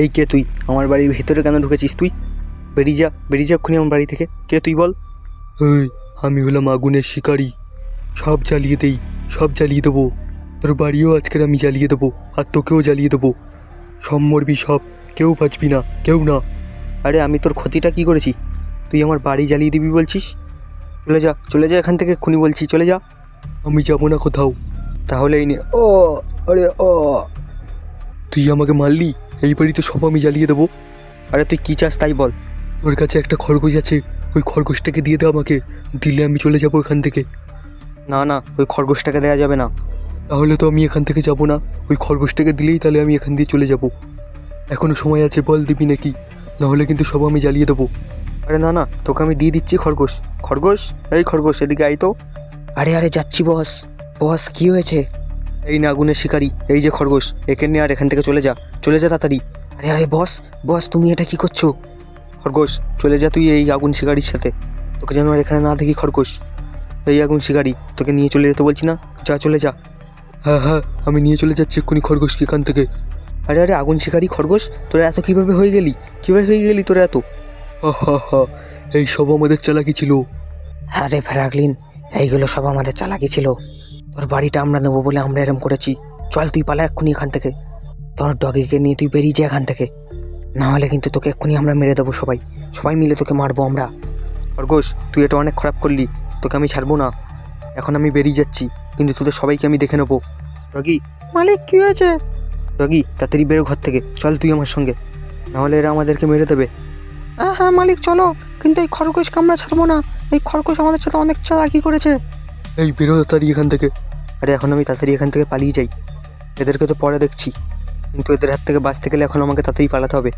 এই কে তুই? আমার বাড়ির ভিতরে কেন ঢুকেছিস তুই? বেরিয়ে যা এক্ষুনি আমার বাড়ি থেকে। কে তুই বল? এই, আমি হলাম আগুনের শিকারী। সব জ্বালিয়ে দেই, সব জ্বালিয়ে দেবো। তোর বাড়িও আজকের আমি জ্বালিয়ে দেবো, আর তোকেও জ্বালিয়ে দেবো। সব মরবি, সব, কেউ বাঁচবি না, কেউ না। আরে আমি তোর ক্ষতিটা কি করেছি? তুই আমার বাড়ি জ্বালিয়ে দিবি বলছিস? চলে যা এখান থেকে এক্ষুনি বলছি, চলে যা। আমি যাবো না কোথাও। তাহলে এই নে। ও আরে ও তুই আমাকে মারলি, এই বাড়ি তো সব আমি জ্বালিয়ে দেবো। আরে তুই কী চাস তাই বল। তোর কাছে একটা খরগোশ আছে, ওই খরগোশটাকে দিয়ে দে আমাকে। দিলে আমি চলে যাবো এখান থেকে। না না, ওই খরগোশটাকে দেওয়া যাবে না। তাহলে তো আমি এখান থেকে যাব না। ওই খরগোশটাকে দিলেই তাহলে আমি এখান দিয়ে চলে যাব। এখনো সময় আছে, বল দিবি নাকি? নাহলে কিন্তু সব আমি জ্বালিয়ে দেবো। আরে না না, তোকে আমি দিয়ে দিচ্ছি খরগোশ। খরগোশ, এই খরগোশ এদিকে আই তো। আরে যাচ্ছি বস। বস কী হয়েছে? এই না আগুনের শিকারি, এই যে খরগোশ, একে নিয়ে আর এখান থেকে চলে যা তাড়াতাড়ি। আরে বস তুমি এটা কি করছো? খরগোশ চলে যা তুই এই আগুন শিকারির সাথে। তোকে যেন আর এখানে না দেখি খরগোশ। এই আগুন শিকারি, তোকে নিয়ে চলে যেতে বলছি না, যা চলে যা। হ্যাঁ হ্যাঁ, আমি নিয়ে চলে যাচ্ছি এক্ষুনি খরগোশকে এখান থেকে। আরে আগুন শিকারি খরগোশ, তোরা এত কীভাবে হয়ে গেলি তোরা এত? হা হা হা, এই সব আমাদের চালাকি ছিল। আরে ফ্র্যাঙ্কলিন, এইগুলো সব আমাদের চালাকি ছিল। তোর বাড়িটা আমরা নেবো বলে আমরা এরম করেছি। চল তুই পালা এক্ষুনি এখান থেকে। তোর ডগিকে নিয়ে তুই বেরিয়ে যা এখান থেকে, না হলে কিন্তু তোকে এক্ষুনি আমরা মেরে দেবো। সবাই মিলে তোকে মারবো আমরা। খরগোশ তুই এটা অনেক খারাপ করলি, তোকে আমি ছাড়বো না। এখন আমি বেরিয়ে যাচ্ছি, কিন্তু তোদের সবাইকে আমি দেখে নেবো। ডগি, মালিক কী হয়েছে? ডগি তাড়াতাড়ি বেরো ঘর থেকে, চল তুই আমার সঙ্গে, নাহলে এরা আমাদেরকে মেরে দেবে। হ্যাঁ মালিক চলো, কিন্তু এই খরগোশকে আমরা ছাড়বো না। এই খরগোশ আমাদের সাথে অনেক চালাকি করেছে। এই বেরো তাড়াতাড়ি এখান থেকে। আরে এখন আমি তাড়াতাড়ি এখান থেকে পালিয়ে যাই, এদেরকে তো পরে দেখছি, কিন্তু এদের হাত থেকে বাঁচতে গেলে এখন আমাকে তাড়াতাড়ি পালাতে হবে।